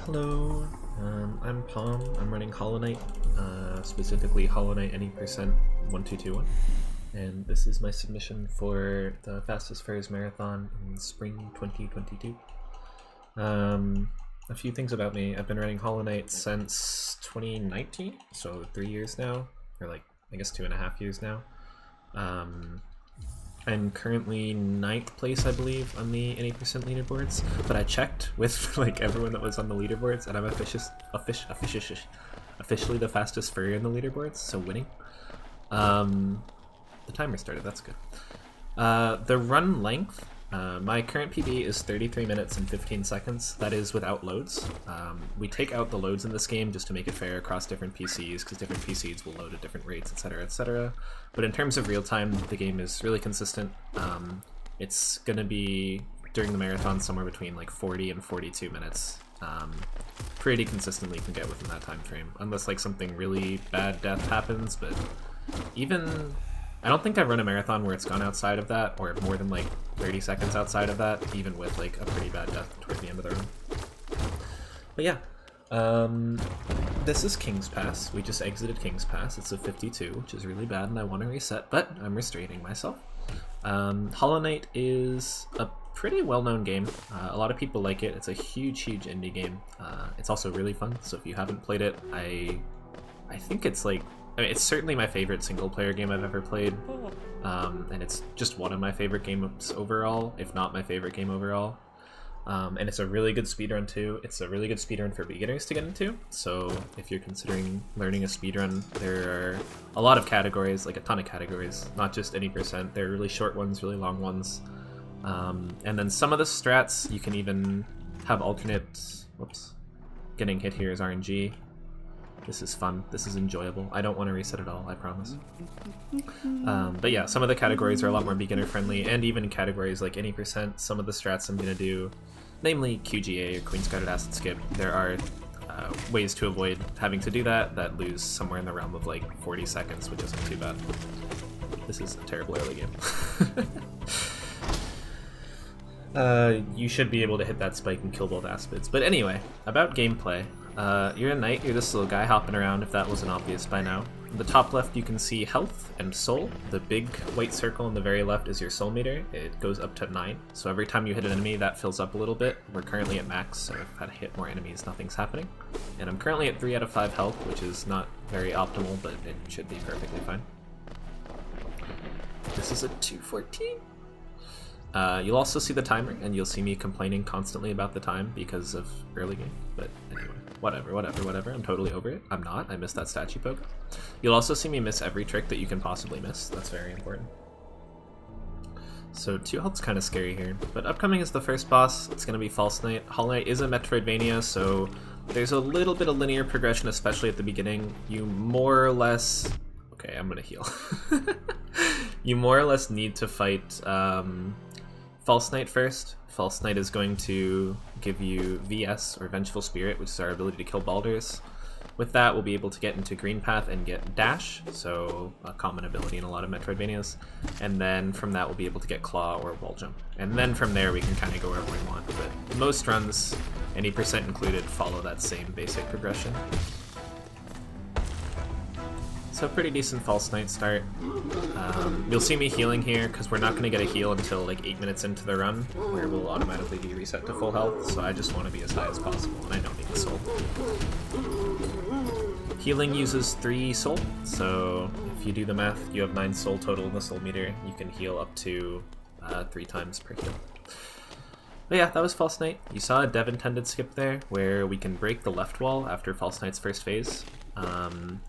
Hello, I'm Palm. I'm running Hollow Knight, specifically Hollow Knight any percent 1221, and this is my submission for the Fastest Furs Marathon in spring 2022. A few things about me. I've been running Hollow Knight since 2019, so 3 years now, or like I guess 2.5 years now. I'm currently 9th place, I believe, on the any percent leaderboards, but I checked with like everyone that was on the leaderboards, and I'm officially the fastest furrier in the leaderboards, so winning. The timer started, that's good. The run length, my current PB is 33 minutes and 15 seconds. That is without loads. We take out the loads in this game just to make it fair across different PCs, because different PCs will load at different rates, etc, etc. But in terms of real time, the game is really consistent. It's gonna be, during the marathon, somewhere between like 40 and 42 minutes. Pretty consistently can get within that time frame, unless like something really bad death happens, but even... I don't think I've run a marathon where it's gone outside of that, or more than like 30 seconds outside of that, even with like a pretty bad death toward the end of the run. But yeah, this is King's Pass. We just exited King's Pass. It's a 52, which is really bad, and I want to reset, but I'm restraining myself. Hollow Knight is a pretty well-known game. A lot of people like it. It's a huge, huge indie game. It's also really fun, so if you haven't played it, I think it's like... I mean, it's certainly my favorite single-player game I've ever played, and it's just one of my favorite games overall, if not my favorite game overall. And it's a really good speedrun too. It's a really good speedrun for beginners to get into, so if you're considering learning a speedrun, there are a lot of categories, like a ton of categories, not just any percent. There are really short ones, really long ones. And then some of the strats, you can even have alternate... Whoops. Getting hit here is RNG. This is fun. This is enjoyable. I don't want to reset at all, I promise. But yeah, some of the categories are a lot more beginner friendly, and even categories like any percent, some of the strats I'm going to do, namely QGA or Queen's Guarded Acid Skip, there are ways to avoid having to do that lose somewhere in the realm of like 40 seconds, which isn't too bad. This is a terrible early game. You should be able to hit that spike and kill both aspids. But anyway, about gameplay. You're a knight, you're this little guy hopping around, if that wasn't obvious by now. In the top left you can see health and soul. The big white circle on the very left is your soul meter. It goes up to 9, so every time you hit an enemy that fills up a little bit. We're currently at max, so if I hit more enemies nothing's happening. And I'm currently at 3 out of 5 health, which is not very optimal, but it should be perfectly fine. This is a 214. You'll also see the timer, and you'll see me complaining constantly about the time because of early game, but anyway. Whatever, I'm totally over it. I'm not, I missed that statue poke. You'll also see me miss every trick that you can possibly miss. That's very important. So 2 health's kind of scary here, but upcoming is the first boss. It's going to be False Knight. Hollow Knight is a Metroidvania, so there's a little bit of linear progression, especially at the beginning. You more or less... Okay, I'm going to heal. You more or less need to fight False Knight first. False Knight is going to give you VS, or Vengeful Spirit, which is our ability to kill Baldurs. With that, we'll be able to get into Green Path and get Dash, so a common ability in a lot of Metroidvanias. And then from that, we'll be able to get Claw or Wall Jump. And then from there, we can kind of go wherever we want. But most runs, any percent included, follow that same basic progression. So pretty decent False Knight start. You'll see me healing here, because we're not going to get a heal until like 8 minutes into the run, where we'll automatically be reset to full health, so I just want to be as high as possible, and I don't need the soul. Healing uses 3 soul, so if you do the math, you have 9 soul total in the soul meter. You can heal up to 3 times per heal. But yeah, that was False Knight. You saw a dev-intended skip there, where we can break the left wall after False Knight's first phase.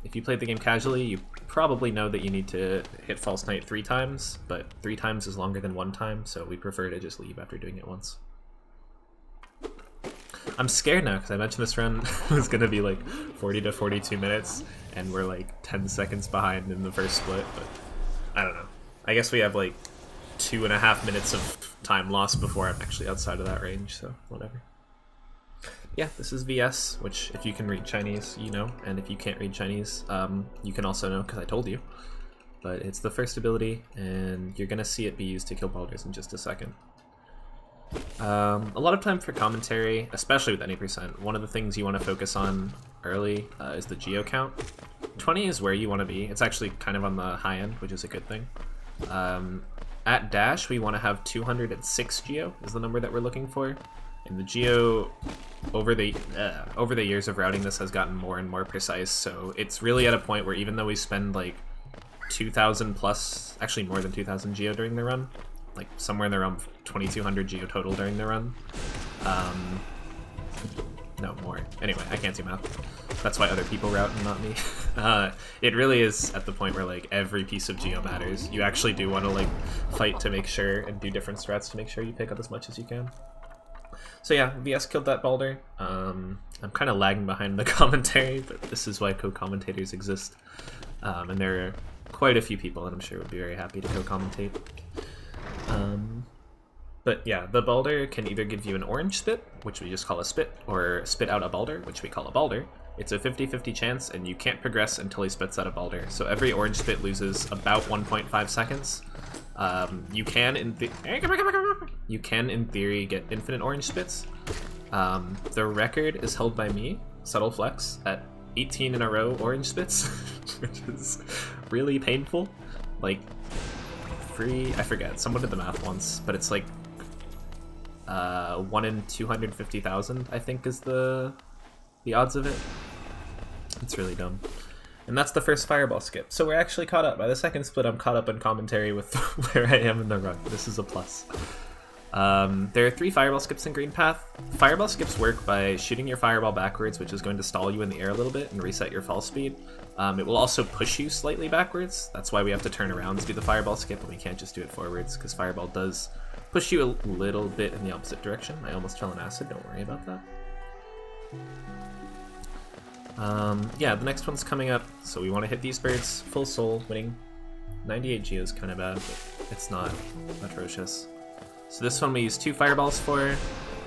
If you played the game casually, you probably know that you need to hit False Knight 3 times, but 3 times is longer than 1 time, so we prefer to just leave after doing it once. I'm scared now, because I mentioned this run was going to be like 40 to 42 minutes, and we're like 10 seconds behind in the first split, but I don't know. I guess we have like 2.5 minutes of time lost before I'm actually outside of that range, so whatever. Yeah, this is VS, which if you can read Chinese, you know, and if you can't read Chinese, you can also know, because I told you. But it's the first ability, and you're going to see it be used to kill Baldurs in just a second. A lot of time for commentary, especially with any percent. One of the things you want to focus on early is the geo count. 20 is where you want to be. It's actually kind of on the high end, which is a good thing. At dash, we want to have 206 geo is the number that we're looking for. And the geo over the years of routing this has gotten more and more precise. So it's really at a point where even though we spend like 2,000 plus, actually more than 2,000 geo during the run, like somewhere in the realm of 2,200 geo total during the run. No, more. Anyway, I can't do math. That's why other people route and not me. It really is at the point where like every piece of geo matters. You actually do want to like fight to make sure and do different strats to make sure you pick up as much as you can. So yeah, VS killed that Balder. I'm kind of lagging behind the commentary, but this is why co-commentators exist. And there are quite a few people that I'm sure would be very happy to co-commentate. But yeah, the Balder can either give you an orange spit, which we just call a spit, or spit out a Balder, which we call a Balder. It's a 50-50 chance, and you can't progress until he spits out a Balder. So every orange spit loses about 1.5 seconds. You can, in theory, get infinite orange spits. The record is held by me, Subtle Flex, at 18 in a row orange spits, which is really painful. Like, I forget, someone did the math once, but it's like 1 in 250,000, I think, is the odds of it. It's really dumb. And that's the first fireball skip. So we're actually caught up. By the second split, I'm caught up in commentary with where I am in the run. This is a plus. There are 3 fireball skips in Green Path. Fireball skips work by shooting your fireball backwards, which is going to stall you in the air a little bit and reset your fall speed. It will also push you slightly backwards. That's why we have to turn around to do the fireball skip, and we can't just do it forwards, because fireball does push you a little bit in the opposite direction. I almost fell in acid, don't worry about that. Yeah, the next one's coming up, so we want to hit these birds full soul. Winning 98 geo is kind of bad, but it's not atrocious. So this one we use 2 fireballs for.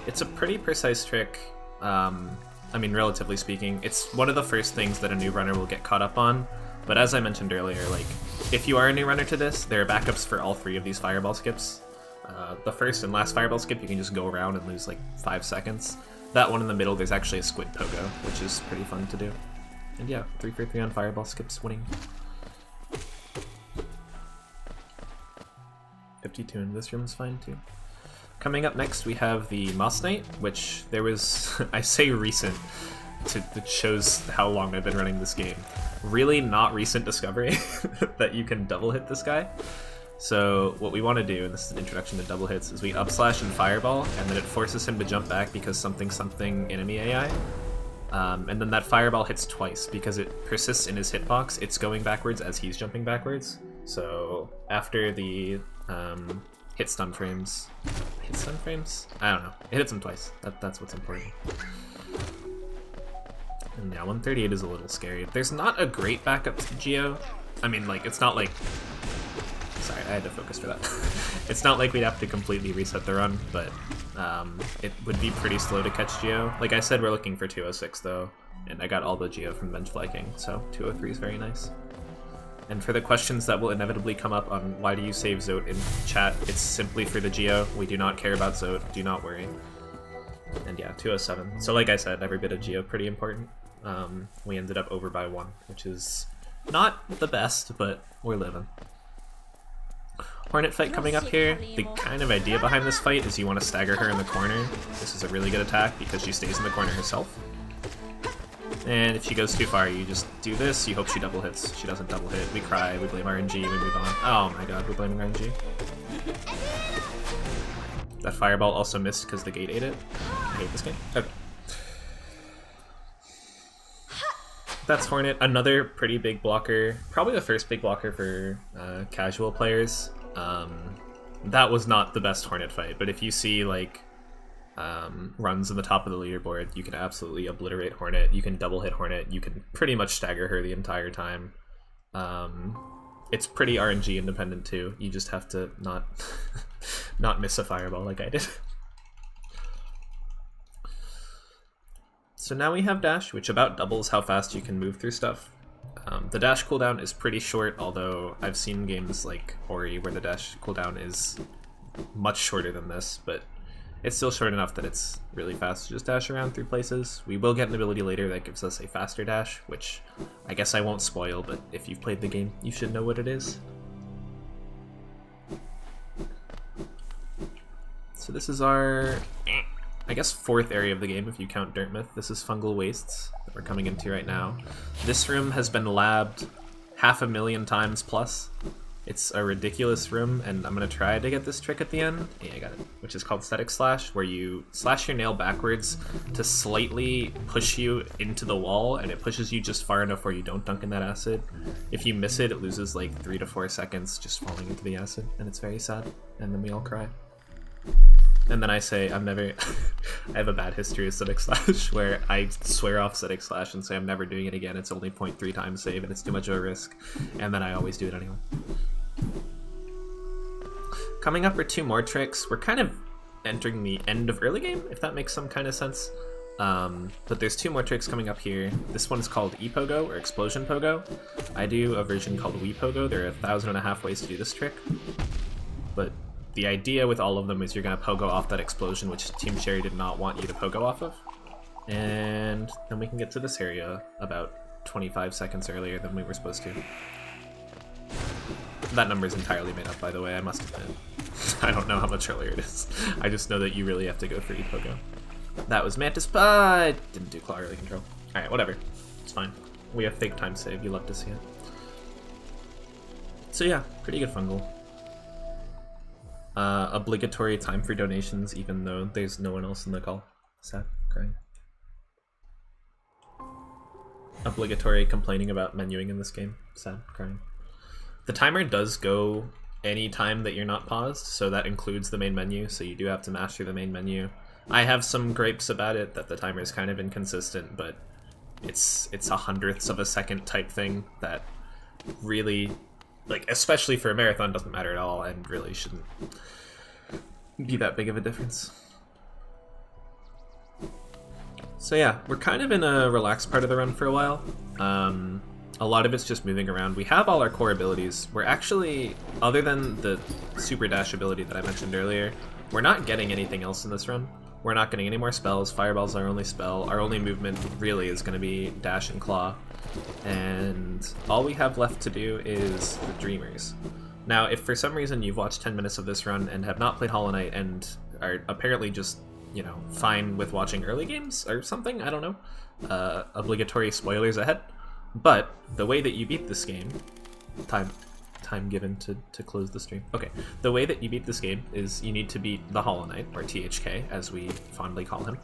It's a pretty precise trick. I mean, relatively speaking, it's one of the first things that a new runner will get caught up on. But as I mentioned earlier, like, if you are a new runner to this, there are backups for all 3 of these fireball skips. The first and last fireball skip, you can just go around and lose like 5 seconds. That one in the middle, there's actually a squid pogo, which is pretty fun to do. And yeah, 3 for 3 on fireball skips, winning. 52 in this room is fine too. Coming up next, we have the Moss Knight, which there was, I say recent, it shows how long I've been running this game. Really not recent discovery that you can double hit this guy. So what we want to do, and this is an introduction to double hits, is we up slash and fireball, and then it forces him to jump back because something enemy AI. And then that fireball hits twice because it persists in his hitbox. It's going backwards as he's jumping backwards. So after the hit stun frames? I don't know. It hits him twice. That's what's important. And yeah, 138 is a little scary. There's not a great backup to Geo. I mean, like, it's not like... Sorry, I had to focus for that. It's not like we'd have to completely reset the run, but it would be pretty slow to catch Geo. Like I said, we're looking for 206 though, and I got all the Geo from Bench Flanking, so 203 is very nice. And for the questions that will inevitably come up on why do you save Zote in chat, it's simply for the Geo. We do not care about Zote, do not worry. And yeah, 207. So like I said, every bit of Geo pretty important. We ended up over by 1, which is not the best, but we're living. Hornet fight coming up here. The kind of idea behind this fight is you want to stagger her in the corner. This is a really good attack because she stays in the corner herself. And if she goes too far, you just do this, you hope she double hits. She doesn't double hit, we cry, we blame RNG, we move on. Oh my god, we're blaming RNG. That fireball also missed because the gate ate it. I hate this game. Okay. That's Hornet, another pretty big blocker. Probably the first big blocker for casual players. That was not the best Hornet fight, but if you see like runs in the top of the leaderboard, you can absolutely obliterate Hornet. You can double hit Hornet. You can pretty much stagger her the entire time. It's pretty RNG independent too. You just have to not not miss a fireball like I did. So now we have dash, which about doubles how fast you can move through stuff. The dash cooldown is pretty short, although I've seen games like Ori where the dash cooldown is much shorter than this, but It's still short enough that it's really fast to just dash around through places. We will get an ability later that gives us a faster dash, which I guess I won't spoil, but if you've played the game, you should know what it is. So this is our, I guess, fourth area of the game if you count Dirtmouth. This is Fungal Wastes that we're coming into right now. This room has been labbed 500,000 times plus. It's a ridiculous room, and I'm going to try to get this trick at the end. Yeah, I got it. Which is called Static Slash, where you slash your nail backwards to slightly push you into the wall, and it pushes you just far enough where you don't dunk in that acid. If you miss it, it loses like 3 to 4 seconds just falling into the acid, and it's very sad, and then we all cry. And then I say, I'm never... I have a bad history of Static Slash, where I swear off Static Slash and say I'm never doing it again. It's only 0.3 times save, and it's too much of a risk. And then I always do it anyway. Coming up are 2 more tricks. We're kind of entering the end of early game, if that makes some kind of sense. But there's 2 more tricks coming up here. This one is called E-Pogo, or Explosion Pogo. I do a version called Wii Pogo. There are 1,500 ways to do this trick. But the idea with all of them is you're going to pogo off that explosion, which Team Cherry did not want you to pogo off of. And then we can get to this area about 25 seconds earlier than we were supposed to. That number is entirely made up, by the way, I must admit. I don't know how much earlier it is. I just know that you really have to go for E-Pogo. That was Mantis, but didn't do claw early control. Alright, whatever. It's fine. We have fake time save, you love to see it. So yeah, pretty good fungal. Obligatory time for donations, even though there's no one else in the call. Sad, crying. Obligatory complaining about menuing in this game. Sad, crying. The timer does go any time that you're not paused, so that includes the main menu, so you do have to master the main menu. I have some gripes about it, that the timer is kind of inconsistent, but it's a 100th of a second type thing that really, like, especially for a marathon, doesn't matter at all, and really shouldn't be that big of a difference. So yeah, we're kind of in a relaxed part of the run for a while. A lot of it's just moving around. We have all our core abilities. We're actually, other than the super dash ability that I mentioned earlier, we're not getting anything else in this run. We're not getting any more spells. Fireball's our only spell. Our only movement really is going to be dash and claw. And all we have left to do is the Dreamers. Now, if for some reason you've watched 10 minutes of this run and have not played Hollow Knight and are apparently just, you know, fine with watching early games or something, I don't know, obligatory spoilers ahead. But the way that you beat this game, time given to close the stream. Okay, the way that you beat this game is you need to beat the Hollow Knight, or THK, as we fondly call him.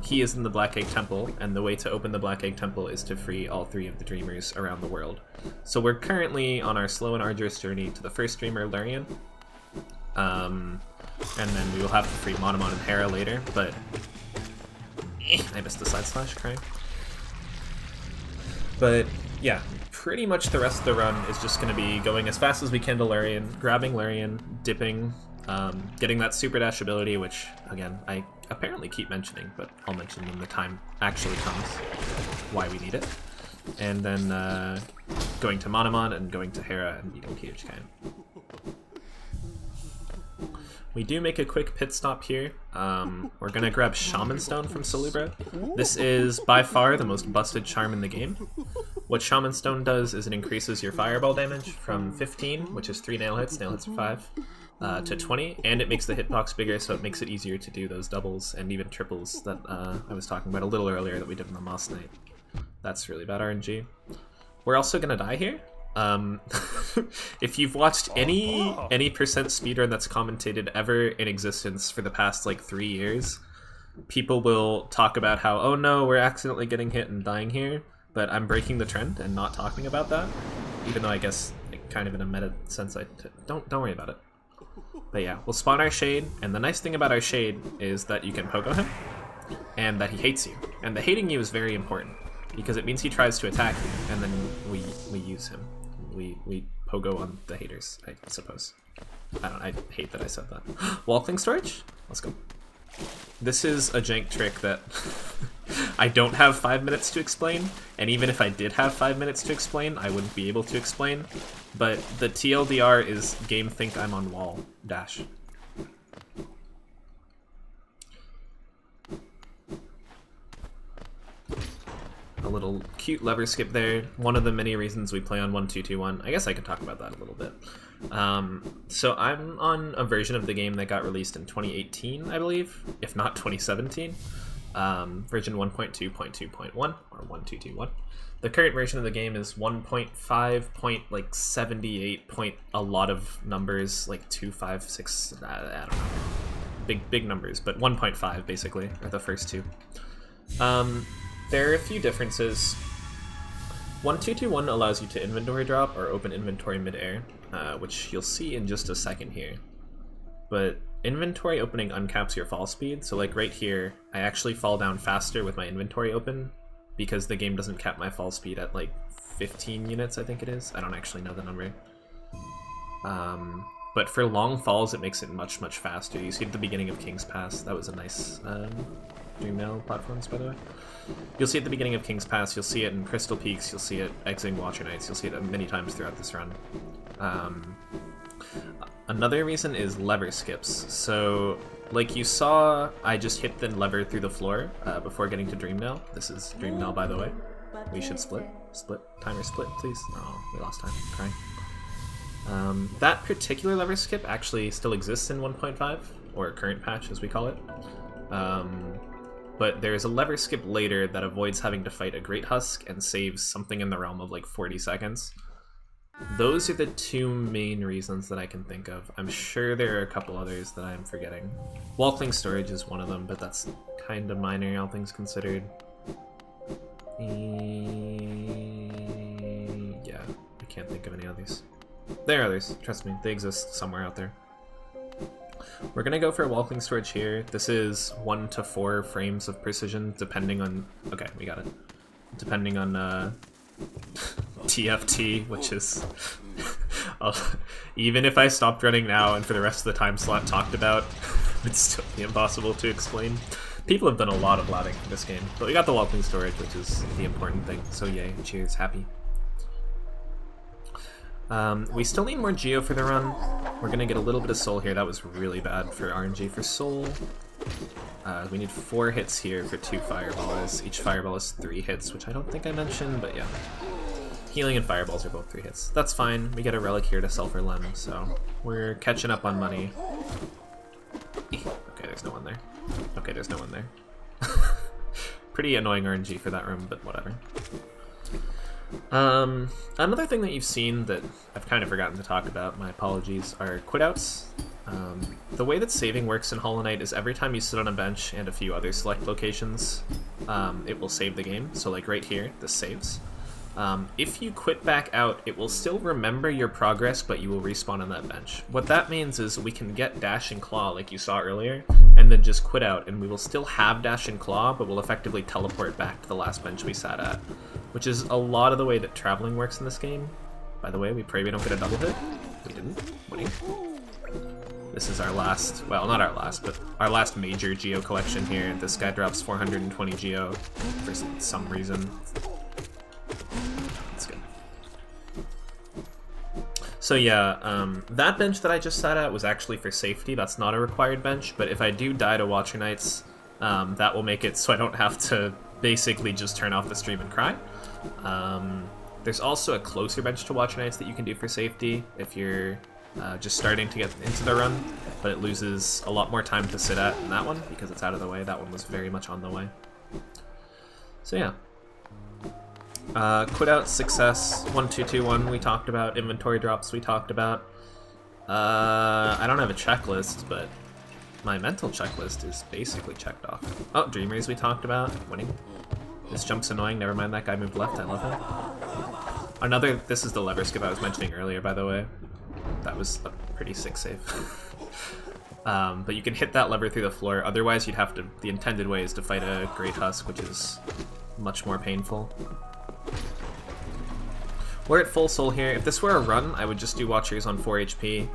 He is in the Black Egg Temple, and the way to open the Black Egg Temple is to free all 3 of the Dreamers around the world. So we're currently on our slow and arduous journey to the first Dreamer, Larian. And then we will have to free Monomon and Hera later, but I missed the side slash, crying. But yeah, pretty much the rest of the run is just going to be going as fast as we can to Larian, grabbing Larian, dipping, getting that super dash ability, which, again, I apparently keep mentioning, but I'll mention when the time actually comes, why we need it. And then going to Monomon and going to Hera and beating THK. We do make a quick pit stop here. We're gonna grab Shaman Stone from Salubra. This is by far the most busted charm in the game. What Shaman Stone does is it increases your fireball damage from 15, which is 3 nail hits are 5, to 20, and it makes the hitbox bigger, so it makes it easier to do those doubles and even triples that I was talking about a little earlier that we did in the Moss Knight. That's really bad RNG. We're also gonna die here. If you've watched any percent speedrun that's commentated ever in existence for the past like 3 years, people will talk about how, oh no, we're accidentally getting hit and dying here, but I'm breaking the trend and not talking about that, even though I guess like, kind of in a meta sense don't worry about it. But yeah, we'll spawn our Shade, and the nice thing about our Shade is that you can pogo him and that he hates you, and the hating you is very important because it means he tries to attack you, and then we use him. We pogo on the haters, I suppose. I hate that I said that. Wall-cling storage? Let's go. This is a jank trick that I don't have 5 minutes to explain, and even if I did have 5 minutes to explain, I wouldn't be able to explain. But the TLDR is game think I'm on wall dash. a little cute lever skip there. One of the many reasons we play on 1-2-2-1. I guess I could talk about that a little bit. So I'm on a version of the game that got released in 2018, I believe, if not 2017. Version 1.2.2.1 or 1.2.2.1. The current version of the game is 1.5.78 point a lot of numbers, like 2, 5, 6, I don't know. Big numbers, but 1.5 basically are the first two. There are a few differences. 1.2.2.1 allows you to inventory drop or open inventory mid-air, which you'll see in just a second here. But inventory opening uncaps your fall speed, so like right here, I actually fall down faster with my inventory open because the game doesn't cap my fall speed at like 15 units, I think it is. I don't actually know the number. But for long falls, it makes it much, much faster. You see at the beginning of King's Pass, that was a nice Dreamnail platforms, by the way. You'll see at the beginning of King's Pass, you'll see it in Crystal Peaks, you'll see it exiting Watcher Knights, you'll see it many times throughout this run. Another reason is lever skips. So, like you saw, I just hit the lever through the floor before getting to Dreamnail. This is Dreamnail, by the way. We should split. Timer split, please. Oh, we lost time. I'm crying. That particular lever skip actually still exists in 1.5, or current patch as we call it. But there's a lever skip later that avoids having to fight a Great Husk and saves something in the realm of like 40 seconds. Those are the two main reasons that I can think of. I'm sure there are a couple others that I'm forgetting. Walkling storage is one of them, but that's kind of minor, all things considered. Yeah, I can't think of any others. There are others, trust me, they exist somewhere out there. We're gonna go for a walkling storage here. This is 1 to 4 frames of precision, depending on... Okay, we got it. Depending on TFT, which is... even if I stopped running now and for the rest of the time slot talked about, it'd still be impossible to explain. People have done a lot of ladding for this game, but we got the walkling storage, which is the important thing, so yay, cheers, happy. We still need more Geo for the run. We're gonna get a little bit of Soul here. That was really bad for RNG for Soul. We need 4 hits here for 2 Fireballs. Each Fireball is 3 hits, which I don't think I mentioned, but yeah. Healing and Fireballs are both 3 hits. That's fine. We get a Relic here to sell for Lem, so we're catching up on money. Okay, there's no one there. Okay, there's no one there. Pretty annoying RNG for that room, but whatever. Another thing that you've seen that I've kind of forgotten to talk about, my apologies, are quitouts. The way that saving works in Hollow Knight is every time you sit on a bench and a few other select locations, it will save the game. So like right here, this saves. If you quit back out, it will still remember your progress, but you will respawn on that bench. What that means is we can get Dash and Claw like you saw earlier, and then just quit out, and we will still have Dash and Claw, but we'll effectively teleport back to the last bench we sat at, which is a lot of the way that traveling works in this game. By the way, we pray we don't get a double hit. We didn't. Winning. This is our last, well, not our last, but our last major Geo collection here. This guy drops 420 Geo for some reason. That's good. So yeah, that bench that I just sat at was actually for safety. That's not a required bench, but if I do die to Watcher Knights, that will make it so I don't have to basically just turn off the stream and cry. There's also a closer bench to Watcher Knights that you can do for safety if you're just starting to get into the run, but it loses a lot more time to sit at in that one because it's out of the way. That one was very much on the way. So yeah. Quit out success, 1-2-2-1 we talked about, inventory drops we talked about. I don't have a checklist, but my mental checklist is basically checked off. Oh, Dreamers we talked about, winning. This jump's annoying, never mind, that guy moved left, I love it. This is the lever skip I was mentioning earlier, by the way. That was a pretty sick save. But you can hit that lever through the floor, otherwise you'd have to, the intended way is to fight a Great Husk, which is much more painful. We're at full soul here. If this were a run, I would just do Watchers on 4 HP.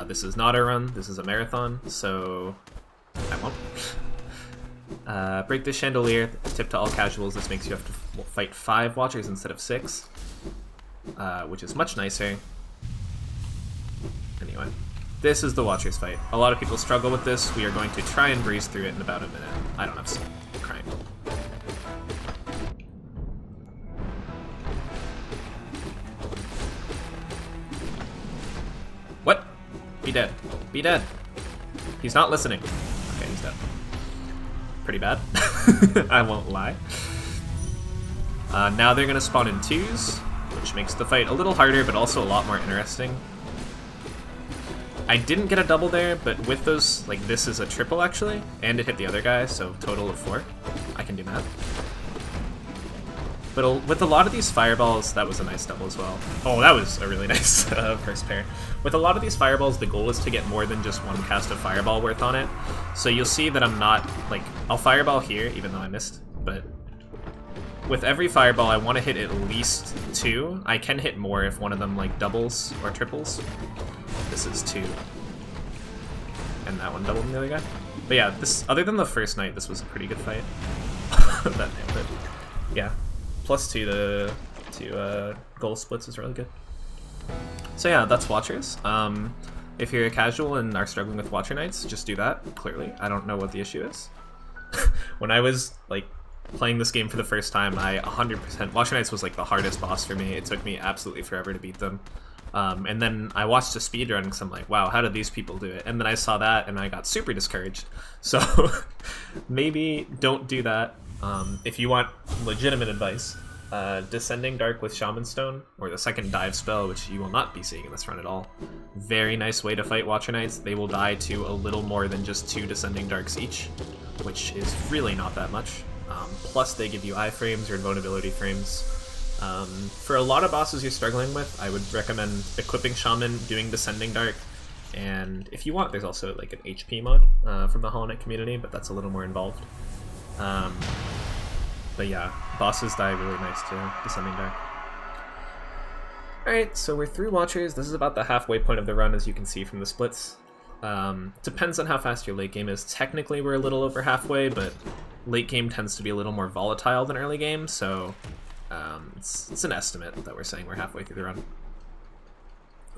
This is not a run, this is a marathon, so I won't. Break the Chandelier, tip to all casuals, this makes you have to fight 5 Watchers instead of 6, which is much nicer. Anyway, this is the Watchers fight. A lot of people struggle with this. We are going to try and breeze through it in about a minute. I don't have some crying. Be dead. Be dead. He's not listening. Okay, he's dead. Pretty bad. I won't lie. Now they're gonna spawn in 2s, which makes the fight a little harder, but also a lot more interesting. I didn't get a double there, but with those, like, this is a triple actually, and it hit the other guy, so total of 4. I can do math. But with a lot of these fireballs, that was a nice double as well. Oh, that was a really nice first pair. With a lot of these fireballs, the goal is to get more than just one cast of fireball worth on it. So you'll see that I'm not, like, I'll fireball here, even though I missed, but with every fireball, I want to hit at least 2. I can hit more if one of them, like, doubles or triples. This is 2. And that one doubled the other guy. But yeah, this, other than the first night, this was a pretty good fight. That nailed it. Yeah. +2 to goal splits is really good. So yeah, that's Watchers. If you're a casual and are struggling with Watcher Nights, just do that, clearly. I don't know what the issue is. When I was, like, playing this game for the first time, I 100%... Watcher Nights was, like, the hardest boss for me. It took me absolutely forever to beat them. And then I watched a speedrun because I'm like, wow, how did these people do it? And then I saw that and I got super discouraged. So maybe don't do that. If you want legitimate advice, Descending Dark with Shaman Stone, or the second dive spell, which you will not be seeing in this run at all. Very nice way to fight Watcher Knights. They will die to a little more than just 2 Descending Darks each, which is really not that much. Plus they give you iframes or invulnerability frames. For a lot of bosses you're struggling with, I would recommend equipping Shaman, doing Descending Dark, and if you want, there's also like an HP mod from the Hollow Knight community, but that's a little more involved. But yeah, bosses die really nice to Descending Dark. Alright, so we're through Watchers. This is about the halfway point of the run, as you can see from the splits. Depends on how fast your late game is. Technically we're a little over halfway, but late game tends to be a little more volatile than early game, so it's an estimate that we're saying we're halfway through the run.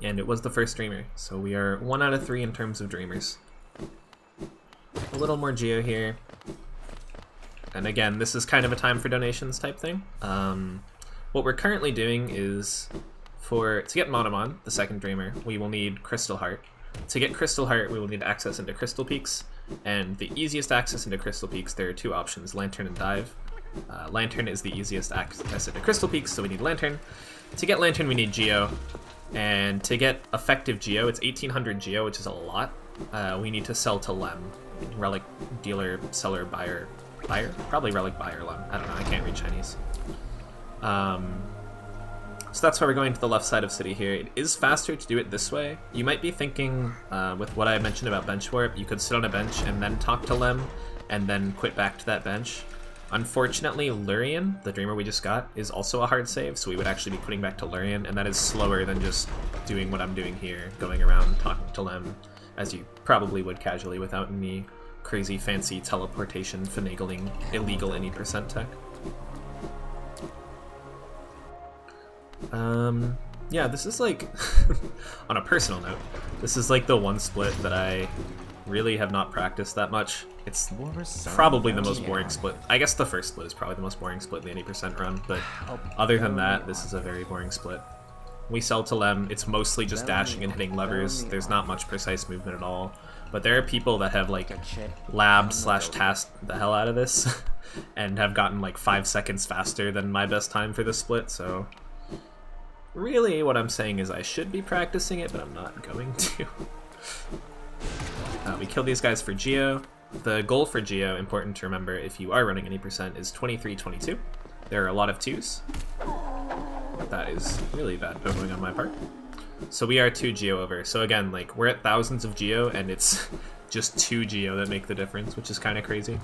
And it was the first Dreamer, so we are 1 out of 3 in terms of Dreamers. A little more Geo here. And again, this is kind of a time for donations type thing. What we're currently doing is, to get Monomon, the second Dreamer, we will need Crystal Heart. To get Crystal Heart, we will need access into Crystal Peaks, and the easiest access into Crystal Peaks, there are 2 options, Lantern and Dive. Lantern is the easiest access into Crystal Peaks, so we need Lantern. To get Lantern, we need Geo, and to get effective Geo, it's 1800 Geo, which is a lot. We need to sell to Lem, Relic Dealer, Seller, Buyer, probably Relic Buyer Lem. I don't know, I can't read Chinese. So that's why we're going to the left side of City here. It is faster to do it this way. You might be thinking, with what I mentioned about bench warp, you could sit on a bench and then talk to Lem, and then quit back to that bench. Unfortunately, Lurian, the Dreamer we just got, is also a hard save, so we would actually be putting back to Lurian, and that is slower than just doing what I'm doing here, going around talking to Lem, as you probably would casually without any crazy fancy teleportation, finagling, illegal any percent tech. Yeah, this is like, on a personal note, this is like the one split that I really have not practiced that much. It's probably the most boring split. I guess the first split is probably the most boring split in the 80% run, but other than that, this is a very boring split. We sell to Lem, it's mostly just dashing and hitting levers, there's not much precise movement at all. But there are people that have like lab/tasked the hell out of this and have gotten like 5 seconds faster than my best time for this split, so really what I'm saying is I should be practicing it, but I'm not going to. We kill these guys for Geo. The goal for Geo, important to remember if you are running any percent, is 23-22. There are a lot of 2s. That is really bad poking on my part. So we are 2 Geo over. So again, like, we're at thousands of Geo, and it's just 2 Geo that make the difference, which is kind of crazy.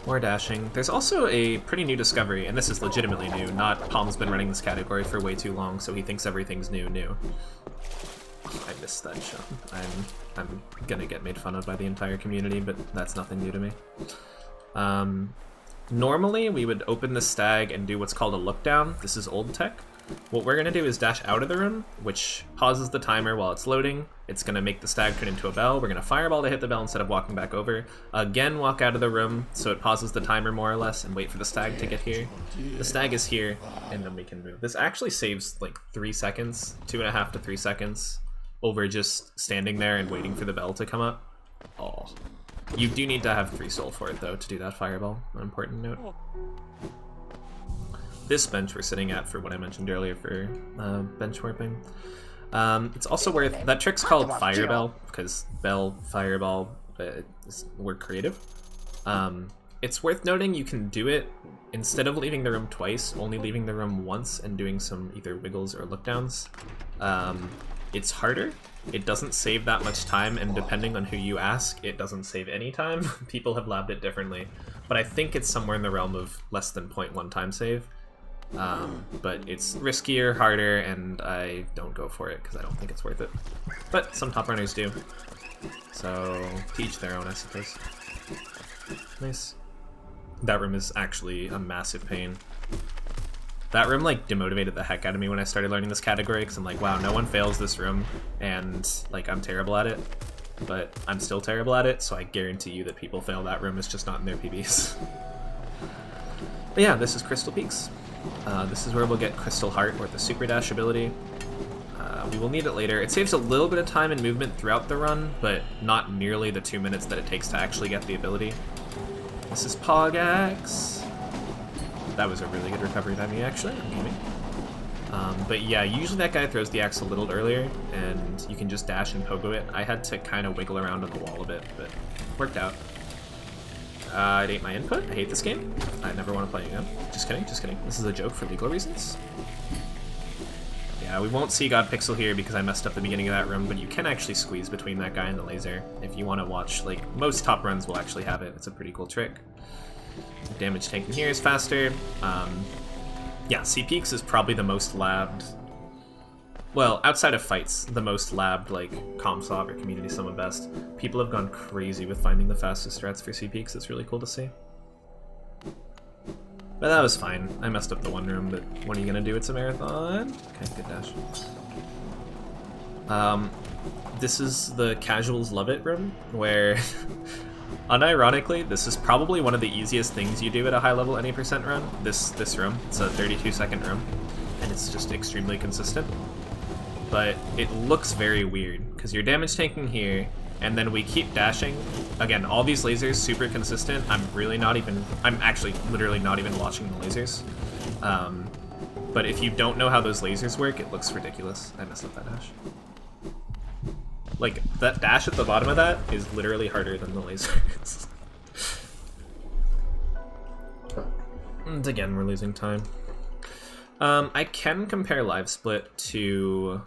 More dashing. There's also a pretty new discovery, and this is legitimately new. Not Palm's been running this category for way too long, so he thinks everything's new. I missed that shot. I'm gonna get made fun of by the entire community, but that's nothing new to me. Normally, we would open the stag and do what's called a look down. This is old tech. What we're gonna do is dash out of the room, which pauses the timer while it's loading. It's gonna make the stag turn into a bell. We're gonna fireball to hit the bell instead of walking back over. Again, walk out of the room, so it pauses the timer more or less, and wait for the stag to get here. The stag is here, and then we can move. This actually saves like 3 seconds, 2.5 to 3 seconds. over just standing there and waiting for the bell to come up. Oh. You do need to have 3 soul for it, though, to do that fireball. An important note. This bench we're sitting at for what I mentioned earlier for bench warping. It's also worth... That trick's called Firebell, because bell, fireball, we're creative. It's worth noting you can do it instead of leaving the room twice, only leaving the room once and doing some either wiggles or lookdowns. It's harder. It doesn't save that much time, and depending on who you ask, it doesn't save any time. People have labbed it differently, but I think it's somewhere in the realm of less than 0.1 time save. But it's riskier, harder, and I don't go for it because I don't think it's worth it. But some top runners do, so to each their own, I suppose. Nice. That room is actually a massive pain. That room like demotivated the heck out of me when I started learning this category, because I'm like, wow, no one fails this room, and like I'm terrible at it. But I'm still terrible at it, so I guarantee you that people fail that room. It's just not in their PBs. But yeah, this is Crystal Peaks. This is where we'll get Crystal Heart, or the Super Dash ability. We will need it later. It saves a little bit of time and movement throughout the run, but not nearly the 2 minutes that it takes to actually get the ability. This is Pogax. That was a really good recovery by me, actually. I'm gaming. But yeah, usually that guy throws the axe a little earlier, and you can just dash and pogo it. I had to kind of wiggle around on the wall a bit, but worked out. It ate my input. I hate this game. I never want to play again. Just kidding, just kidding. This is a joke for legal reasons. Yeah, we won't see God Pixel here because I messed up the beginning of that room, but you can actually squeeze between that guy and the laser if you want to watch. Like, most top runs will actually have it. It's a pretty cool trick. Damage taken here is faster. Yeah, C-Peaks is probably the most labbed. Well, outside of fights, the most labbed, like, ComSob or Community Summon Best. People have gone crazy with finding the fastest strats for C-Peaks. It's really cool to see. But that was fine. I messed up the one room, but what are you gonna do? It's a marathon. Okay, good dash. This is the Casuals Love It room, where... Unironically, this is probably one of the easiest things you do at a high-level any percent run. This room. It's a 32-second room, and it's just extremely consistent. But it looks very weird, because you're damage tanking here, and then we keep dashing. Again, all these lasers, super consistent. I'm actually literally not even watching the lasers. But if you don't know how those lasers work, it looks ridiculous. I messed up that dash. Like, that dash at the bottom of that is literally harder than the lasers. And again, we're losing time. I can compare Live Split to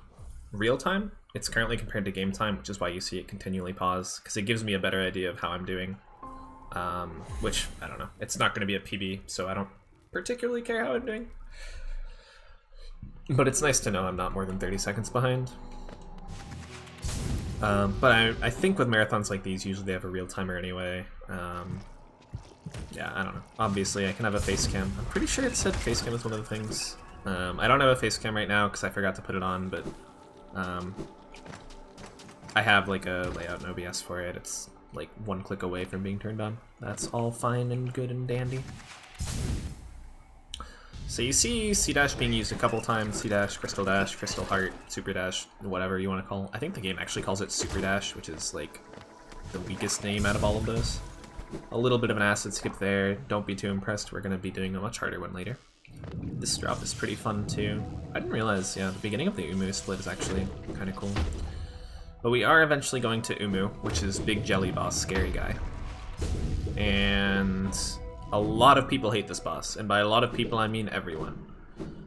real time. It's currently compared to game time, which is why you see it continually pause, because it gives me a better idea of how I'm doing. Which, I don't know. It's not going to be a PB, so I don't particularly care how I'm doing. But it's nice to know I'm not more than 30 seconds behind. But I think with marathons like these, usually they have a real timer anyway. Yeah, I don't know. Obviously, I can have a face cam. I'm pretty sure it said face cam is one of the things. I don't have a face cam right now because I forgot to put it on, but I have like a layout in OBS for it. It's like one click away from being turned on. That's all fine and good and dandy. So you see C-Dash being used a couple times, C-Dash, Crystal Dash, Crystal Heart, Super Dash, whatever you want to call it. I think the game actually calls it Super Dash, which is like the weakest name out of all of those. A little bit of an acid skip there. Don't be too impressed, we're going to be doing a much harder one later. This drop is pretty fun too. I didn't realize, yeah, the beginning of the Umu split is actually kind of cool. But we are eventually going to Umu, which is Big Jelly Boss, Scary Guy. And a lot of people hate this boss, and by a lot of people I mean everyone.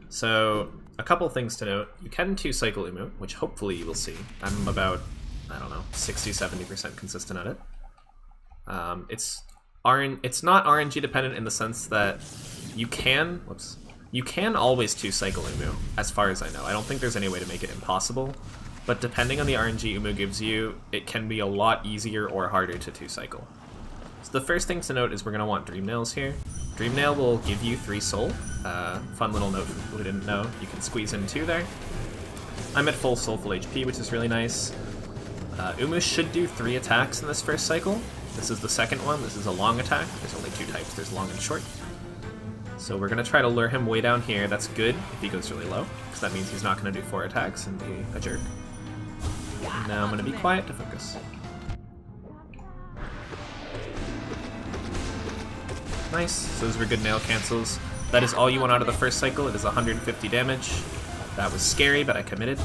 So, a couple things to note. You can 2-cycle Umu, which hopefully you will see. I'm about, I don't know, 60-70% consistent at it. It's not RNG dependent in the sense that you can always 2-cycle Umu, as far as I know. I don't think there's any way to make it impossible, but depending on the RNG Umu gives you, it can be a lot easier or harder to 2-cycle. So the first thing to note is we're going to want Dream Nails here. Dream Nail will give you 3 soul. Fun little note for people who didn't know. You can squeeze in 2 there. I'm at full soulful HP, which is really nice. Umu should do 3 attacks in this first cycle. This is the second one. This is a long attack. There's only 2 types. There's long and short. So we're going to try to lure him way down here. That's good if he goes really low, because that means he's not going to do 4 attacks and be a jerk. Now I'm going to be quiet to focus. Nice. So those were good nail cancels. That is all you want out of the first cycle. It is 150 damage. That was scary, but I committed.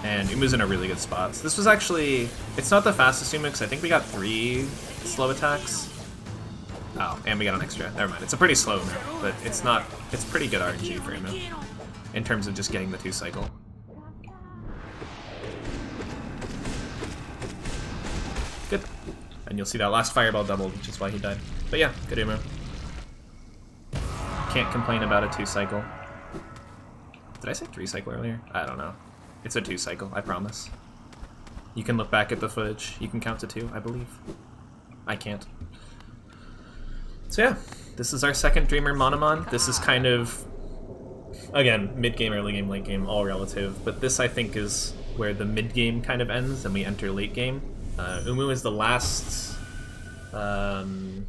And Umu's in a really good spot. So this was actually... It's not the fastest Umu, because I think we got 3 slow attacks. Oh, and we got an extra. Never mind. It's a pretty slow Umu, but it's not... It's pretty good RNG for Umu in terms of just getting the 2 cycle. Good. And you'll see that last fireball doubled, which is why he died. But yeah, good Umu. Can't complain about a 2 cycle. Did I say 3 cycle earlier? I don't know. It's a 2 cycle, I promise. You can look back at the footage. You can count to 2, I believe. I can't. So yeah, this is our second Dreamer Monomon. This is kind of, again, mid-game, early game, late game, all relative. But this, I think, is where the mid-game kind of ends and we enter late game. Umu is the last... well,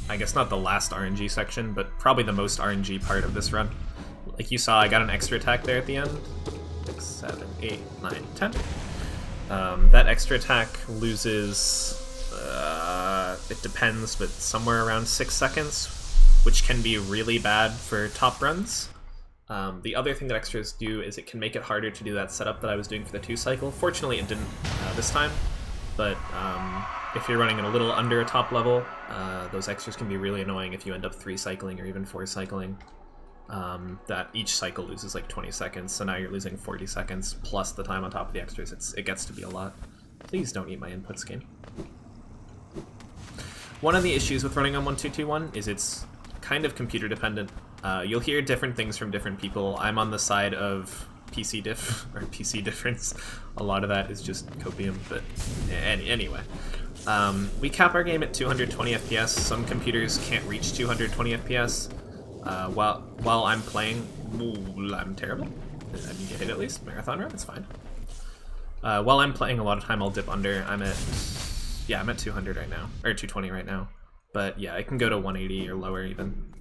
I guess not the last RNG section, but probably the most RNG part of this run. Like you saw, I got an extra attack there at the end. 6, 7, 8, 9, 10. That extra attack loses, it depends, but somewhere around 6 seconds, which can be really bad for top runs. The other thing that extras do is it can make it harder to do that setup that I was doing for the 2 cycle. Fortunately, it didn't this time, but if you're running it a little under a top level, those extras can be really annoying if you end up 3 cycling or even 4 cycling. That each cycle loses like 20 seconds, so now you're losing 40 seconds plus the time on top of the extras. It gets to be a lot. Please don't eat my inputs, game. One of the issues with running on 1221 is it's kind of computer dependent. You'll hear different things from different people. I'm on the side of PC diff, or PC difference. A lot of that is just copium, but anyway. We cap our game at 220 FPS. Some computers can't reach 220 FPS. While I'm playing, I'm terrible. I didn't get hit at least. Marathon run, it's fine. While I'm playing, a lot of time I'll dip under. I'm at 200 right now, or 220 right now. But yeah, I can go to 180 or lower even.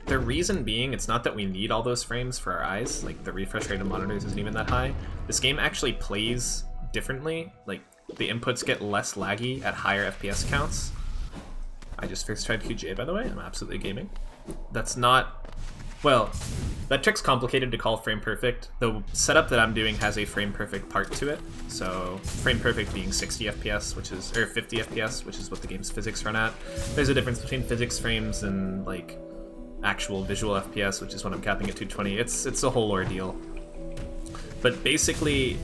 The reason being, it's not that we need all those frames for our eyes. Like, the refresh rate of monitors isn't even that high. This game actually plays differently. Like, the inputs get less laggy at higher FPS counts. I just first tried QGA, by the way. I'm absolutely gaming. That's not... Well, that trick's complicated to call frame perfect. The setup that I'm doing has a frame perfect part to it. So frame perfect being 60 FPS, or 50 FPS, which is what the game's physics run at. There's a difference between physics frames and like actual visual FPS, which is what I'm capping at 220. It's a whole ordeal. But basically,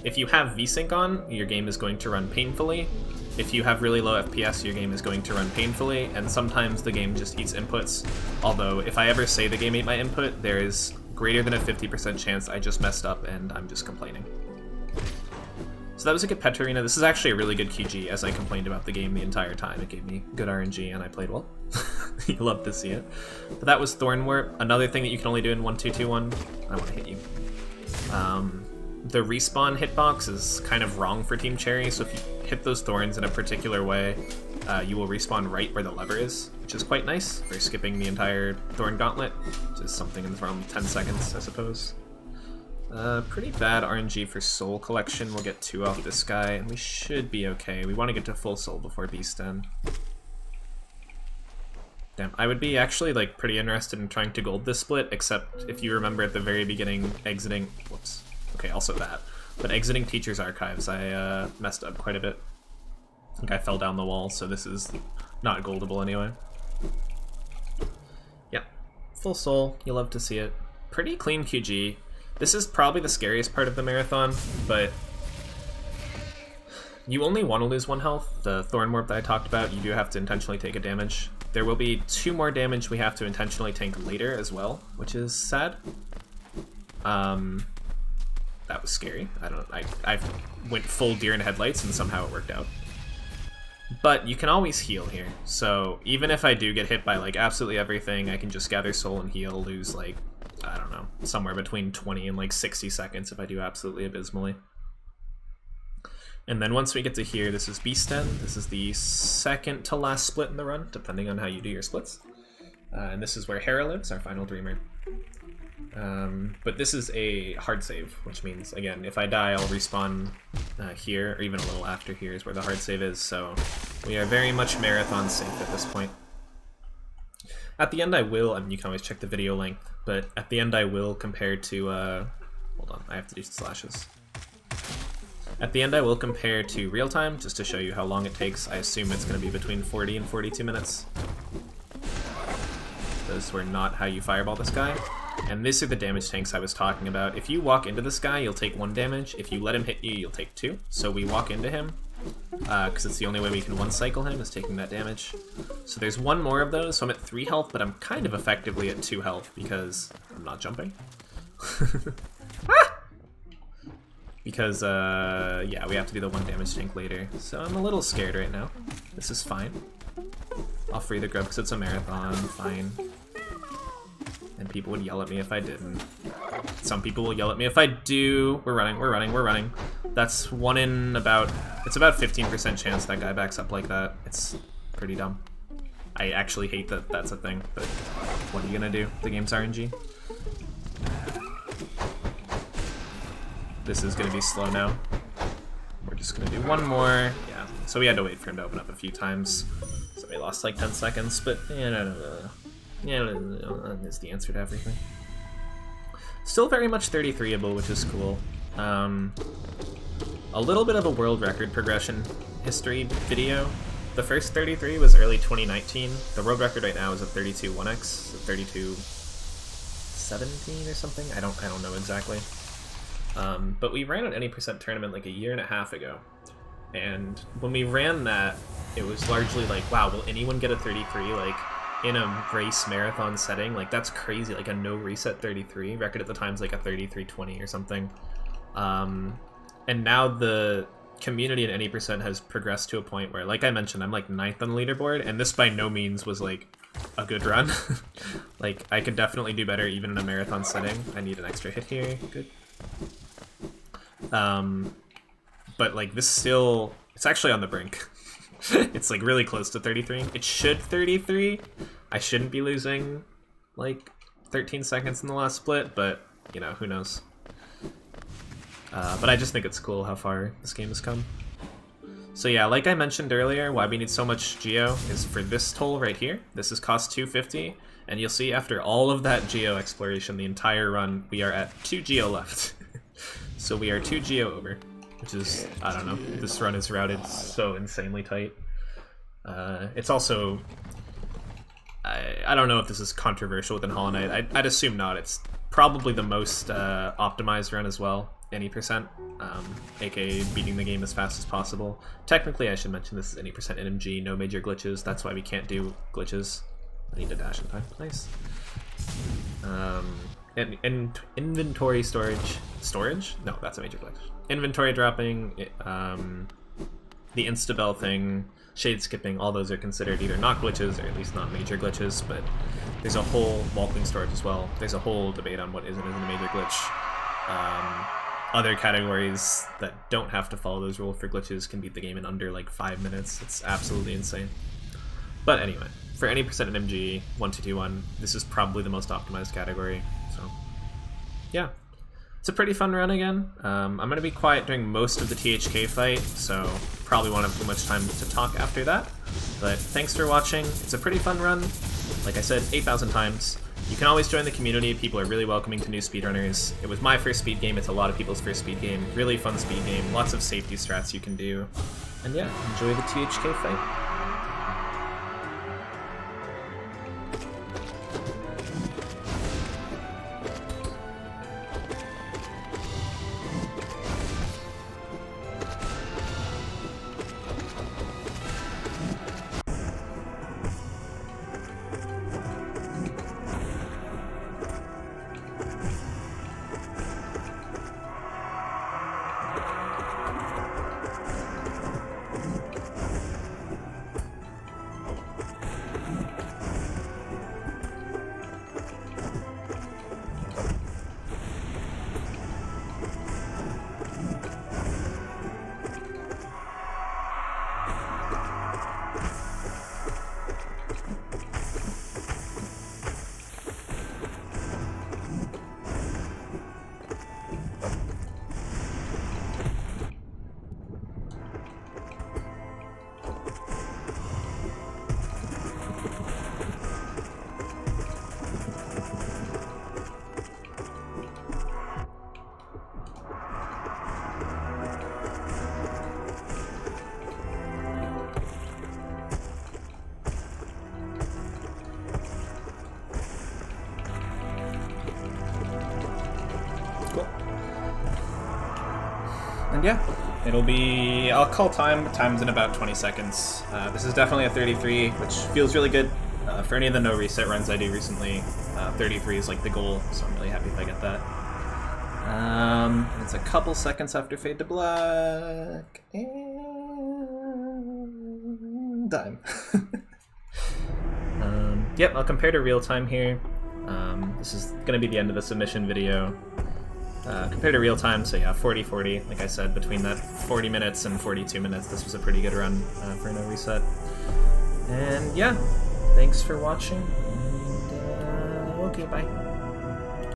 if you have VSync on, your game is going to run painfully. If you have really low FPS, your game is going to run painfully, and sometimes the game just eats inputs. Although, if I ever say the game ate my input, there is greater than a 50% chance I just messed up and I'm just complaining. So that was a good Pet Arena. This is actually a really good QG, as I complained about the game the entire time. It gave me good RNG and I played well. You love to see it. But that was Thornwarp. Another thing that you can only do in 1221. I want to hit you. The respawn hitbox is kind of wrong for Team Cherry, so if you hit those thorns in a particular way, you will respawn right where the lever is, which is quite nice for skipping the entire thorn gauntlet, which is something in the realm of 10 seconds, I suppose. Pretty bad RNG for soul collection. We'll get 2 off this guy, and we should be okay. We want to get to full soul before Beast End. Damn, I would be actually like pretty interested in trying to gold this split, except if you remember at the very beginning exiting... Whoops. Okay, also that. But exiting Teacher's Archives, I messed up quite a bit. I think I fell down the wall, so this is not goldable anyway. Yeah, full soul, you love to see it. Pretty clean QG. This is probably the scariest part of the marathon, but you only want to lose 1 health. The Thorn Warp that I talked about, you do have to intentionally take a damage. There will be 2 more damage we have to intentionally tank later as well, which is sad. That was scary. I went full deer in headlights and somehow it worked out. But you can always heal here. So even if I do get hit by like absolutely everything, I can just gather soul and heal, lose like, I don't know, somewhere between 20 and like 60 seconds if I do absolutely abysmally. And then once we get to here, this is Beast End. This is the second to last split in the run, depending on how you do your splits. And this is where Hera lives, our final Dreamer. But this is a hard save, which means, again, if I die, I'll respawn here, or even a little after here is where the hard save is, so we are very much marathon safe at this point. At the end I will, I mean, you can always check the video length, but at the end I will compare to, hold on, I have to do slashes. At the end I will compare to real time, just to show you how long it takes. I assume it's going to be between 40 and 42 minutes. Those were not how you fireball this guy. And these are the damage tanks I was talking about. If you walk into this guy, you'll take 1 damage. If you let him hit you, you'll take 2. So we walk into him, because it's the only way we can one-cycle him, is taking that damage. So there's 1 more of those, so I'm at 3 health, but I'm kind of effectively at 2 health, because I'm not jumping. Ah! Because, yeah, we have to do the 1 damage tank later. So I'm a little scared right now. This is fine. I'll free the grub because it's a marathon, fine. And people would yell at me if I didn't. Some people will yell at me if I do. We're running, we're running, we're running. That's 1 in about, it's about 15% chance that guy backs up like that. It's pretty dumb. I actually hate that that's a thing, but what are you gonna do? The game's RNG. This is gonna be slow now. We're just gonna do 1 more. Yeah, so we had to wait for him to open up a few times. So we lost like 10 seconds, but yeah, is the answer to everything. Still very much 33able, which is cool. A little bit of a world record progression history video. The first 33 was early 2019. The world record right now is at 32 1x, so 32 17 or something. I don't know exactly. But we ran an any percent tournament like a 1.5 years ago, and when we ran that, it was largely like, wow, will anyone get a 33 like in a race marathon setting? Like, that's crazy. Like a no reset 33 record at the time's like a 33:20 or something. And now the community at any percent has progressed to a point where, like I mentioned, I'm like 9th on the leaderboard, and this by no means was like a good run. Like, I could definitely do better even in a marathon setting. I need an extra hit here. Good. But like this still, it's actually on the brink. It's like really close to 33. It should 33. I shouldn't be losing like 13 seconds in the last split, but you know, who knows. But I just think it's cool how far this game has come. So yeah, like I mentioned earlier, why we need so much geo is for this toll right here. This is cost 250, and you'll see after all of that geo exploration, the entire run, we are at 2 geo left. So we are 2 geo over, which is, I don't know, this run is routed so insanely tight. It's also, I don't know if this is controversial within Hollow Knight. I'd assume not. It's probably the most optimized run as well, any percent, aka beating the game as fast as possible. Technically, I should mention this is any percent NMG, no major glitches. That's why we can't do glitches. I need to dash in time. Nice. And inventory storage? No, that's a major glitch. Inventory dropping, the instabell thing, shade skipping, all those are considered either not glitches or at least not major glitches, but there's a whole vaulting storage as well. There's a whole debate on what is and isn't a major glitch. Other categories that don't have to follow those rules for glitches can beat the game in under like 5 minutes. It's absolutely insane. But anyway, for any percent NMG 1221, this is probably the most optimized category. So yeah, it's a pretty fun run again. I'm going to be quiet during most of the THK fight, so probably won't have too much time to talk after that. But thanks for watching. It's a pretty fun run. Like I said, 8,000 times. You can always join the community. People are really welcoming to new speedrunners. It was my first speed game. It's a lot of people's first speed game. Really fun speed game. Lots of safety strats you can do. And yeah, enjoy the THK fight. And yeah, it'll be, I'll call time. Time's in about 20 seconds. This is definitely a 33, which feels really good. For any of the no reset runs I do recently, 33 is like the goal, so I'm really happy if I get that. It's a couple seconds after fade to black, and time. Yep, I'll compare to real time here. This is going to be the end of the submission video. Compared to real time, so yeah, 40-40, like I said, between that 40 minutes and 42 minutes, this was a pretty good run for no reset. And yeah, thanks for watching, and okay, bye.